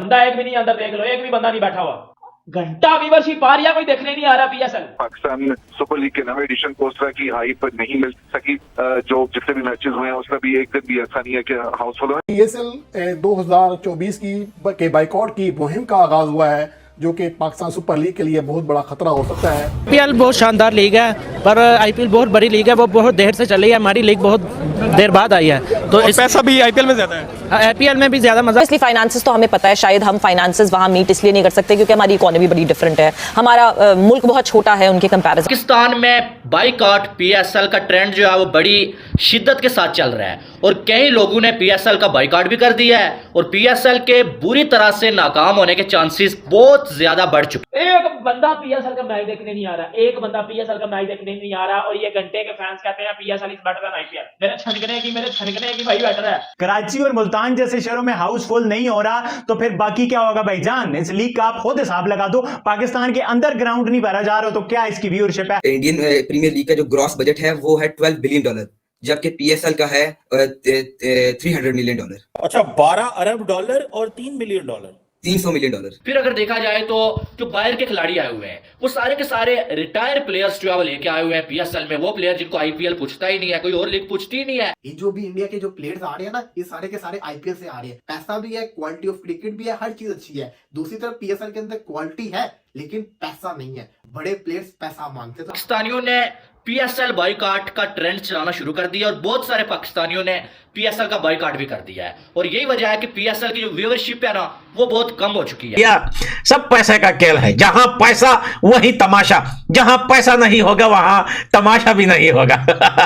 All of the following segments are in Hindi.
बंदा एक भी नहीं अंदर, देख लो एक भी बंदा नहीं बैठा हुआ। घंटा व्यूअरशिप आ रही है, कोई देखने नहीं आ रहा पीएसएल। पाकिस्तान सुपर लीग के नवे एडिशन को उस तरह की हाइप नहीं मिल सकी। जो जितने भी मैचेस हुए हैं उसमें भी एक दिन भी ऐसा नहीं है कि हाउसफुल है। पीएसएल 2024 की बाइकआउट की मुहिम का आगाज हुआ है, जो कि पाकिस्तान सुपर लीग के लिए बहुत बड़ा खतरा हो सकता है। आईपीएल बहुत शानदार लीग है, पर आईपीएल बहुत बड़ी लीग है, वो बहुत देर से चली है। हमारी लीग बहुत देर बाद आई है, तो पैसा भी आईपीएल में ज्यादा है। आईपीएल में भी ज्यादा मजा। इसलिए फाइनेंसेस तो हमें पता है, शायद हम फाइनेंसेस वहां मीट इसलिए नहीं कर सकते क्योंकि हमारी इकोनॉमी बड़ी डिफरेंट है, हमारा मुल्क बहुत छोटा है उनके कंपैरिजन। पाकिस्तान में बाइकआउट पीएसएल का ट्रेंड जो है वो बड़ी शिद्दत के साथ चल रहा है और कई लोगों ने पीएसएल का बाइकआउट भी कर दिया है और पीएसएल के बुरी तरह से नाकाम होने के चांसेस बहुत ज्यादा बढ़ चुके। एक बंदा पीएसएल का मैच देखने नहीं आ रहा, एक बंदा पीएसएल का मैच देखने नहीं आ रहा, और ये घंटे के फैंस कहते हैं PSL is better than IPL. मेरे छनकने की भाई बेटर है। कराची और मुल्तान जैसे शहरों में हाउसफुल नहीं हो रहा तो फिर बाकी क्या होगा भाईजान? इस लीग का आप खुद हिसाब लगा दो। पाकिस्तान के अंदर ग्राउंड नहीं भरा जा रहा तो क्या इसकी व्यूअरशिप है? इंडियन प्रीमियर लीग का जो ग्रॉस बजट है वो है $12 बिलियन, जबकि पीएसएल का है $300 मिलियन। अच्छा, $12 अरब और $3 मिलियन, $300 मिलियन। फिर अगर देखा जाए तो जो बाहर के खिलाड़ी आए हुए हैं वो सारे के सारे रिटायर्ड प्लेयर्स जो है वो लेके आए हुए हैं पीएसएल में। वो प्लेयर जिनको आईपीएल पूछता ही नहीं है, कोई और लीग पूछती ही नहीं है। ये जो भी इंडिया के जो प्लेयर्स आ रहे हैं ना, ये सारे के सारे आईपीएल से आ रहे हैं। पैसा भी है, क्वालिटी ऑफ क्रिकेट भी है, हर चीज अच्छी है। दूसरी तरफ पीएसएल के अंदर क्वालिटी है लेकिन पैसा नहीं है। बड़े प्लेयर्स पैसा मांगते थे। पाकिस्तानियों ने पीएसएल बाइकआउट का ट्रेंड चलाना शुरू कर दिया और बहुत सारे पाकिस्तानियों ने पीएसएल का बाइकआउट भी कर दिया है और यही वजह है कि पीएसएल की जो व्यूअरशिप है ना वो बहुत कम हो चुकी है। सब पैसे का खेल है, जहां पैसा वहीं तमाशा, जहां पैसा नहीं होगा वहां तमाशा भी नहीं होगा।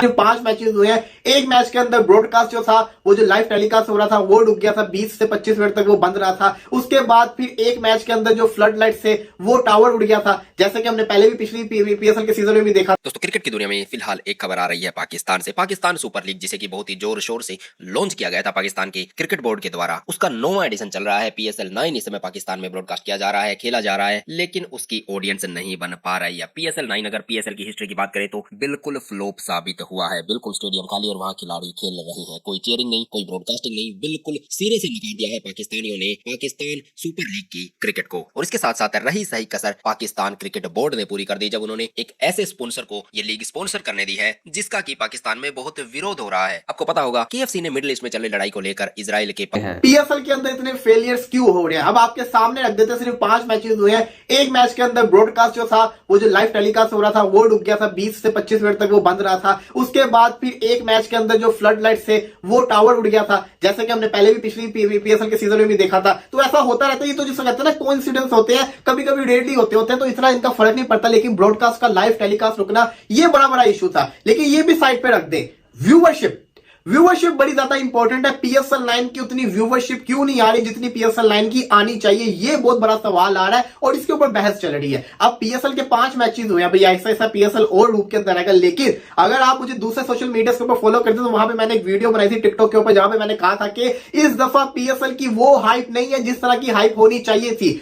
जो 5 मैचेस हुए हैं, एक मैच के अंदर ब्रॉडकास्ट जो था वो जो लाइव टेलीकास्ट हो रहा था वो रुक गया था, 20 से 25 मिनट तक वो बंद रहा था। उसके बाद फिर एक मैच के अंदर जो फ्लड लाइट से वो टावर उड़ गया था, जैसे कि हमने पहले भी पिछली पीएसएल के सीजन में भी देखा। दोस्तों, क्रिकेट की दुनिया में फिलहाल एक खबर आ रही है पाकिस्तान से। पाकिस्तान सुपर लीग, जिसे कि बहुत ही जोर शोर से लॉन्च किया गया था पाकिस्तान के क्रिकेट बोर्ड के द्वारा, उसका 9वां एडिशन चल रहा है। PSL 9 इस समय पाकिस्तान में ब्रॉडकास्ट किया जा रहा है, खेला जा रहा है, लेकिन उसकी ऑडियंस नहीं बन पा रही है। PSL 9 अगर PSL की हिस्ट्री की बात करें तो बिल्कुल फ्लॉप साबित हुआ है। बिल्कुल स्टेडियम खाली और वहां खिलाड़ी खेल रहे हैं, कोई चेयरिंग नहीं, कोई ब्रॉडकास्टिंग नहीं, बिल्कुल सिरे से निकाल दिया है पाकिस्तानियों ने पाकिस्तान सुपर लीग की क्रिकेट को। और इसके साथ साथ रही सही कसर पाकिस्तान क्रिकेट बोर्ड ने पूरी कर दी जब उन्होंने एक ऐसे स्पॉन्सर को ये लीग स्पॉन्सर करने दी है जिसका कि पाकिस्तान में बहुत विरोध हो रहा है। आपको पता होगा KFC ने मिडिल ईस्ट में चल रही लड़ाई को लेकर इजराइल के पीएसएल के अंदर इतने फेलियर्स क्यों हो रहे हैं? अब आपके सामने रख देते, सिर्फ 5 मैचेस हुए हैं। एक मैच के अंदर ब्रॉडकास्ट जो था वो जो लाइव टेलीकास्ट हो रहा था वो रुक गया था, 20 से 25 मिनट तक वो बंद रहा था। उसके बाद फिर एक मैच के अंदर जो फ्लड लाइट से वो टावर उड़ गया था, जैसे कि हमने पहले भी पिछली पीएसएल के सीजन में भी देखा था। तो ऐसा होता रहता है, ये तो जिसको कहते हैं ना कोइंसिडेंस होते हैं, कभी कभी रेयरली होते हैं, तो इतना इनका फर्क नहीं पड़ता। लेकिन ब्रॉडकास्ट का लाइव टेलीकास्ट रुकना ये बड़ा इशू था। लेकिन ये भी साइड पे रख दे, व्यूअरशिप बड़ी ज्यादा इंपॉर्टेंट है। PSL 9 की उतनी व्यूअरशिप क्यों नहीं आ रही जितनी PSL 9 की आनी चाहिए? ये बहुत बड़ा सवाल आ रहा है और इसके ऊपर बहस चल रही है। अब PSL के 5 मैचेस हुए हैं भाई, ऐसा PSL और लूप के अंदर आएगा। लेकिन अगर आप मुझे दूसरे सोशल मीडिया के ऊपर फॉलो करते तो वहां पे मैंने एक वीडियो बनाई थी टिकटॉक के ऊपर, जहां पे मैंने कहा था कि इस दफा PSL की वो हाइप नहीं है जिस तरह की हाइप होनी चाहिए थी।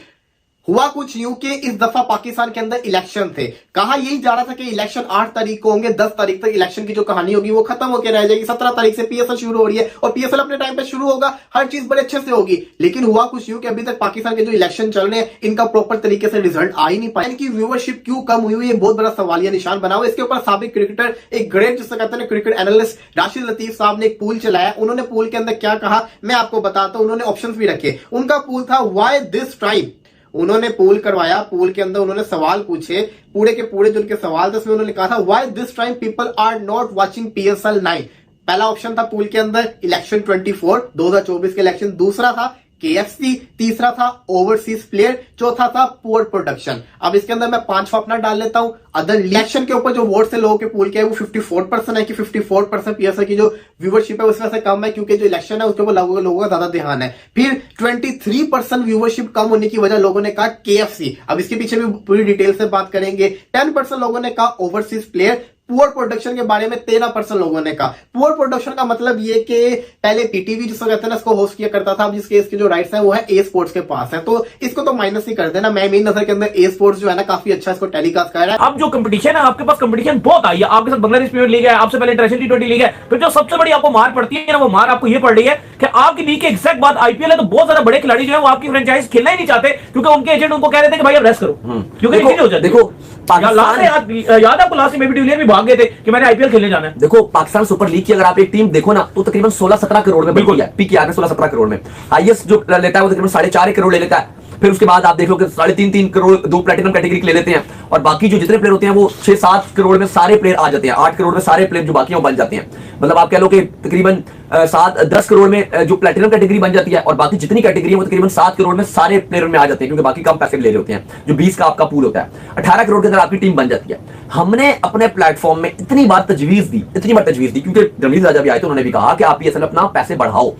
हुआ कुछ यूं कि इस दफा पाकिस्तान के अंदर इलेक्शन थे। कहा यही जा रहा था कि इलेक्शन 8 तारीख को होंगे, 10 तारीख तक इलेक्शन की जो कहानी होगी वो खत्म होकर रह जाएगी। 17 तारीख से PSL शुरू हो रही है और PSL अपने टाइम पे शुरू होगा, हर चीज बड़े अच्छे से होगी। लेकिन हुआ कुछ यूं कि अभी तक पाकिस्तान के जो इलेक्शन चल रहे हैं इनका प्रॉपर तरीके से रिजल्ट आ ही नहीं पाया। इनकी व्यूअरशिप क्यों कम हुई, ये बहुत बड़ा सवालिया निशान बना हुआ। इसके ऊपर साबिक क्रिकेटर, एक ग्रेट जिसे कहते हैं क्रिकेट एनालिस्ट राशिद लतीफ साहब ने एक पूल चलाया। उन्होंने पूल के अंदर क्या कहा मैं आपको बताता हूं। उन्होंने ऑप्शंस भी रखे। उनका पूल था व्हाई दिस टाइम। उन्होंने पूल करवाया, पूल के अंदर उन्होंने सवाल पूछे, पूरे के पूरे जो उनके सवाल थे उसमें उन्होंने कहा था why this time people are not watching PSL 9। पहला ऑप्शन था पूल के अंदर इलेक्शन 24 2024 के इलेक्शन, दूसरा था KFC, तीसरा था ओवरसीज प्लेयर, चौथा था पुअर प्रोडक्शन। अब इसके अंदर मैं 5वां अपना डाल लेता हूं। अदर इलेक्शन के ऊपर जो वोट से लोगों के पूल के है वो 54% है कि 54% PSL की जो व्यूअरशिप है उस वजह से कम है क्योंकि जो इलेक्शन है उसके ऊपर लोगों का ज्यादा ध्यान है। फिर 23% व्यूअरशिप कम होने की वजह लोगों ने कहा KFC। अब इसके पीछे भी पूरी डिटेल से बात करेंगे। 10% लोगों ने कहा ओवरसीज प्लेयर, पुअर प्रोडक्शन के बारे में 13% लोगों ने कहा। पुअर प्रोडक्शन का मतलब ये कि पहले पीटीवी जिसको कहते हैं ना, इसको होस्ट किया करता था, अब जिसके इसके जो राइट्स हैं वो है ए स्पोर्ट्स के पास है, तो इसको तो माइनस ही कर देना। मैं मेरी नजर के अंदर ए स्पोर्ट्स जो है ना काफी अच्छा इसको टेलीकास्ट कर रहा है। अब जो कंपटीशन है आपके पास, कंपटीशन बहुत आई है आपके साथ। बांग्लादेश प्रीमियर लीग है, आपसे पहले इंटरनेशनल टी20 लीग है, फिर जो सबसे बड़ी आपको मार पड़ती है ना, वो मार आपको ये पड़ रही है कि आपकी लीग के एग्जैक्ट बाद आईपीएल है, तो बहुत ज्यादा बड़े खिलाड़ी जो है वो आपकी फ्रेंचाइज खेलना ही नहीं चाहते, क्योंकि उनके एजेंट उनको कह रहे थे कि भाई अब रेस्ट करो, क्योंकि नहीं हो जाते। देखो याद है आपको लास्ट में डिविलियर भी भाग गए थे कि मैंने आईपीएल खेलने जाना है। देखो पाकिस्तान सुपर लीग की अगर आप एक टीम देखो ना, तो तकरीबन 16-17 करोड़ में बिल्कुल है, पीकेआर में 16-17 करोड़ में। हाईएस्ट जो लेता है वो तकरीबन 4.5 करोड़ ले लेता है। फिर उसके बाद आप देख लो कि 3.5 करोड़ 2 प्लेटिनम कैटेगरी के ले लेते हैं, और बाकी जो जितने प्लेयर होते हैं वो 6-7 करोड़ में सारे प्लेयर आ जाते हैं। 8 करोड़ में सारे प्लेयर जो बाकी हैं वो बन जाते हैं। मतलब आप कह लो कि तकरीबन 7-10 करोड़ में जो प्लेटिनम कैटेगरी बन जाती है, और बाकी जितनी कैटेगरी है वो तकरीबन 7 करोड़ में सारे प्लेयर में आ जाते हैं, क्योंकि बाकी कम पैसे ले रहे होते हैं। जो 20 का आपका पूल होता है, 18 करोड़ के अंदर आपकी टीम बन जाती है। हमने अपने प्लेटफॉर्म में इतनी बार तजवीज दी, क्योंकि रमीज राजा भी आए थे, उन्होंने भी कहा कि आप ये अपना पैसे बढ़ाओ,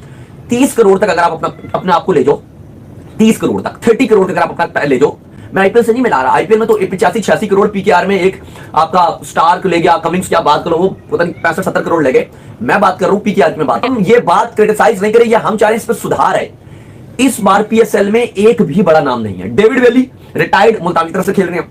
30 करोड़ तक अगर आप अपने आप को ले जाओ, 30 करोड़ तक, 30 करोड़ तक अगर आप अपना ले जाओ। मैं आईपीएल से नहीं मिला रहा, आईपीएल में तो 85-86 करोड़ पीकेआर में एक आपका स्टार ले गया, कमिंग्स की आप बात करो वो पता नहीं 65-70 करोड़ ले गए। मैं बात कर रहा हूं पीकेआर की बात। हम ये बात क्रिटिसाइज नहीं करें, हम चाह रहे हैं इस पर सुधार है। इस बार पीएसएल में एक भी बड़ा नाम नहीं है। डेविड वेली रिटायर्ड, मुल्तान की तरफ से खेल रहे हैं।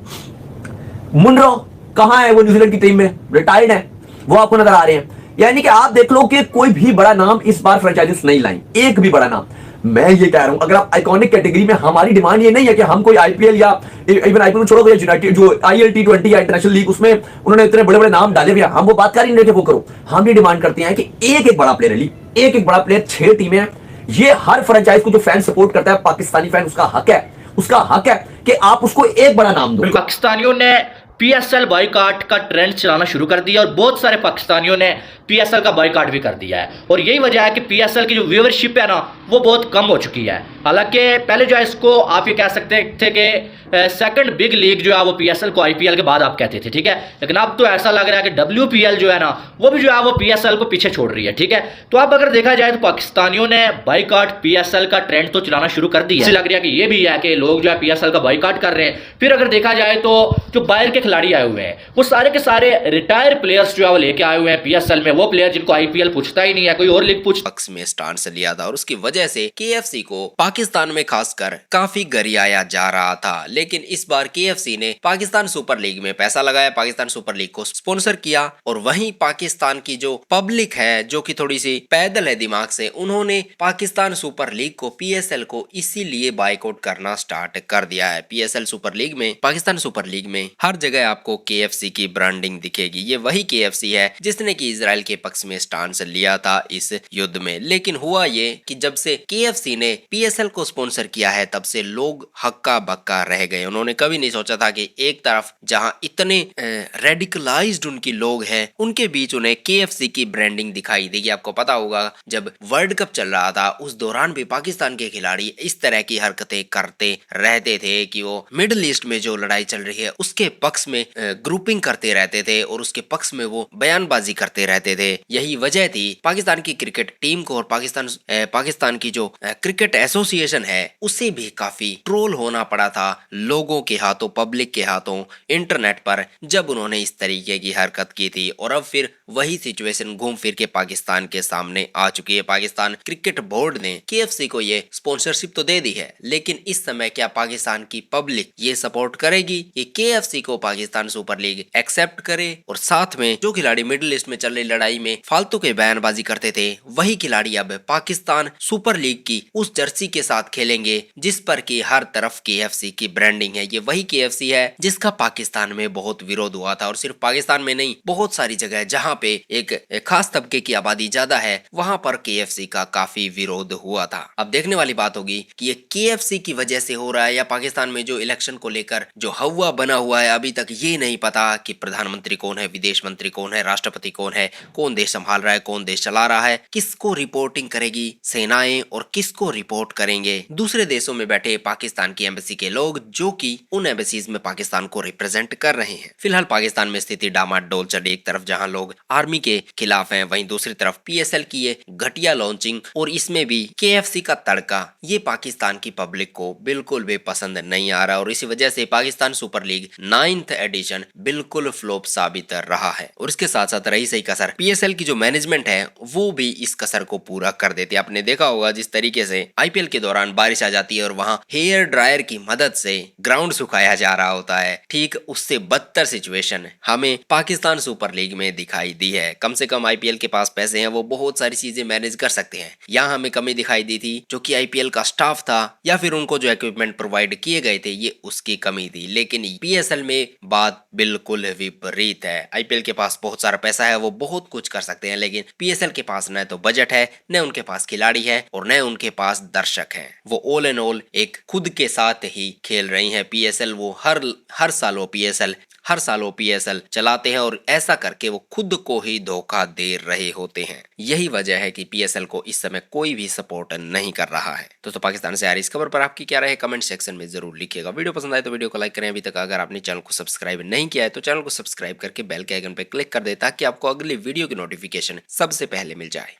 मुनरो कहां है, वो न्यूजीलैंड की टीम में रिटायर्ड है, वो आपको नजर आ रहे हैं। यानी कि आप देख लो कि कोई भी बड़ा नाम इस बार फ्रेंचाइजीज नहीं लाई, एक भी बड़ा नाम। मैं ये कह रहा हूं, अगर आप आइकॉनिक कैटेगरी में, हमारी डिमांड ये नहीं है कि हम कोई आईपीएल या इवन आईपीएल छोड़ो, यूनाइटेड जो आईएल टी20 या इंटरनेशनल लीग, उसमें उन्होंने इतने बड़े बड़े नाम डाले हुए, हम वो बात कर ही नहीं रहे, वो करो। हम ये डिमांड करते हैं कि एक बड़ा प्लेयर लीग, एक बड़ा प्लेयर, 6 टीमें, ये हर फ्रेंचाइज को जो फैन सपोर्ट करता है, पाकिस्तानी फैन, उसका हक है कि आप उसको एक बड़ा नाम दो। पाकिस्तानियों ने पीएसएल बॉयकॉट का ट्रेंड चलाना शुरू कर दिया, और बहुत सारे पाकिस्तानियों ने पीएसएल का बॉयकॉट भी कर दिया है। और यही वजह है कि पीएसएल की जो व्यूअरशिप है ना, वो बहुत कम हो चुकी है। हालांकि पहले जो है इसको आप ये कह सकते थे कि सेकंड बिग लीग जो है वो पीएसएल को आईपीएल के बाद आप कहते थे, ठीक है। लेकिन अब तो ऐसा लग रहा है कि डब्ल्यूपीएल जो है ना, वो भी जो है वो पीएसएल को पीछे छोड़ रही है, ठीक है। तो अब अगर देखा जाए तो पाकिस्तानियों ने बॉयकॉट पीएसएल का ट्रेंड तो चलाना शुरू कर दिया है। लग रहा है कि ये भी है कि लोग जो है पीएसएल का बॉयकॉट कर रहे हैं। फिर अगर देखा जाए तो जो बाहर के खिलाड़ी आए हुए हैं, वो सारे के सारे रिटायर प्लेयर्स जो है वो लेके आए हुए हैं पीएसएल में। वो प्लेयर जिनको आईपीएल पूछता ही नहीं है, कोई और लीग पूछ। पक्ष में स्टांस लिया था, और उसकी वजह से केएफसी को पाकिस्तान में खासकर काफी गरियाया जा रहा था। लेकिन इस बार केएफसी ने पाकिस्तान सुपर लीग में पैसा लगाया, पाकिस्तान सुपर लीग को स्पॉन्सर किया, और वहीं पाकिस्तान की जो पब्लिक है, जो कि थोड़ी सी पैदल है दिमाग से, उन्होंने पाकिस्तान सुपर लीग को, पीएसएल को इसीलिए बायकॉट करना स्टार्ट कर दिया है। पीएसएल सुपर लीग में, पाकिस्तान सुपर लीग में हर जगह आपको केएफसी की ब्रांडिंग दिखेगी। ये वही केएफसी है जिसने कि इजराइल के पक्ष में स्टांस लिया था इस युद्ध में। लेकिन हुआ ये कि जब से केएफसी ने पीएसएल को स्पॉन्सर किया है, तब से लोग हक्का बक्का रह गए। उन्होंने कभी नहीं सोचा था कि एक तरफ जहां इतने रेडिकलाइज्ड उनकी लोग हैं, उनके बीच उन्हें केएफसी की ब्रांडिंग दिखाई देगी। आपको पता होगा जब वर्ल्ड कप चल रहा था, उस दौरान भी पाकिस्तान के खिलाड़ी इस तरह की हरकतें करते रहते थे कि वो मिडिल ईस्ट में जो लड़ाई चल रही है उसके पक्ष में ग्रुपिंग करते रहते थे, और उसके पक्ष में वो बयानबाजी करते रहते थे। यही वजह थी पाकिस्तान की क्रिकेट टीम को, और पाकिस्तान की जो क्रिकेट एसोसिएशन है, उसे भी काफी ट्रोल होना पड़ा था लोगों के हाथों, पब्लिक के हाथों, इंटरनेट पर, जब उन्होंने इस तरीके की हरकत की थी। और अब फिर वही सिचुएशन घूम फिर के पाकिस्तान के सामने आ चुकी है। पाकिस्तान क्रिकेट बोर्ड ने केएफसी को ये स्पॉन्सरशिप तो दे दी है, लेकिन इस समय क्या पाकिस्तान की पब्लिक ये सपोर्ट करेगी कि केएफसी को पाकिस्तान सुपर लीग एक्सेप्ट करे? और साथ में जो खिलाड़ी मिडिल ईस्ट में चल रही लड़ाई में फालतू के बयानबाजी करते थे, वही खिलाड़ी अब पाकिस्तान सुपर लीग की उस जर्सी के साथ खेलेंगे जिस पर कि हर तरफ केएफसी की ब्रांडिंग है। ये वही केएफसी है जिसका पाकिस्तान में बहुत विरोध हुआ था, और सिर्फ पाकिस्तान में नहीं, बहुत सारी जगह जहां पे एक खास तबके की आबादी ज्यादा है, वहां पर केएफसी का काफी विरोध हुआ था। अब देखने वाली बात होगी कि ये केएफसी की वजह से हो रहा है, या पाकिस्तान में जो इलेक्शन को लेकर जो हवा बना हुआ है, अभी तक ये नहीं पता कि प्रधानमंत्री कौन है, विदेश मंत्री कौन है, राष्ट्रपति कौन है, कौन देश संभाल रहा है, कौन देश चला रहा है, किसको रिपोर्टिंग करेगी सेनाएं और किसको रिपोर्ट करेंगे दूसरे देशों में बैठे पाकिस्तान की एम्बेसी के लोग, जो कि उन एम्बेसीज में पाकिस्तान को रिप्रेजेंट कर रहे हैं। फिलहाल पाकिस्तान में स्थिति डामाडोल चढ़ी, एक तरफ जहां लोग आर्मी के खिलाफ हैं, वहीं दूसरी तरफ पीएसएल की ये घटिया लॉन्चिंग और इसमें भी केएफसी का तड़का, ये पाकिस्तान की पब्लिक को बिल्कुल भी पसंद नहीं आ रहा, और इसी वजह से Pakistan super league 9th 4th edition बिल्कुल फ्लॉप साबित रहा है। और इसके साथ साथ रही सही कसर, पीएसएल की जो मैनेजमेंट है वो भी इस कसर को पूरा कर देती है। आपने देखा होगा जिस तरीके से आईपीएल के दौरान बारिश आ जाती है और वहां हेयर ड्रायर की मदद से ग्राउंड सुखाया जा रहा होता है, ठीक उससे बदतर सिचुएशन हमें पाकिस्तान सुपर लीग में दिखाई दी है। कम से कम आईपीएल के पास पैसे हैं, वो बहुत सारी चीजें मैनेज कर सकते हैं। यहाँ हमें कमी दिखाई दी थी जो कि आईपीएल का स्टाफ था या फिर उनको जो इक्विपमेंट प्रोवाइड किए गए थे, ये उसकी कमी थी। लेकिन पीएसएल में बात बिल्कुल विपरीत है। आईपीएल के पास बहुत सारा पैसा है, वो बहुत कुछ कर सकते हैं, लेकिन पीएसएल के पास न तो बजट है, न उनके पास खिलाड़ी है और न उनके पास दर्शक हैं। वो ऑल एंड ऑल एक खुद के साथ ही खेल रही है पीएसएल। वो हर साल वो पीएसएल चलाते हैं और ऐसा करके वो खुद को ही धोखा दे रहे होते हैं। यही वजह है कि पीएसएल को इस समय कोई भी सपोर्ट नहीं कर रहा है। तो पाकिस्तान से आ रही इस खबर पर आपकी क्या राय है, कमेंट सेक्शन में जरूर लिखिएगा। वीडियो पसंद आए तो वीडियो को लाइक करें। अभी तक अगर आपने चैनल को सब्सक्राइब नहीं किया है तो चैनल को सब्सक्राइब करके बेल के आइकन पर क्लिक कर दे ताकि आपको अगली वीडियो की नोटिफिकेशन सबसे पहले मिल जाए।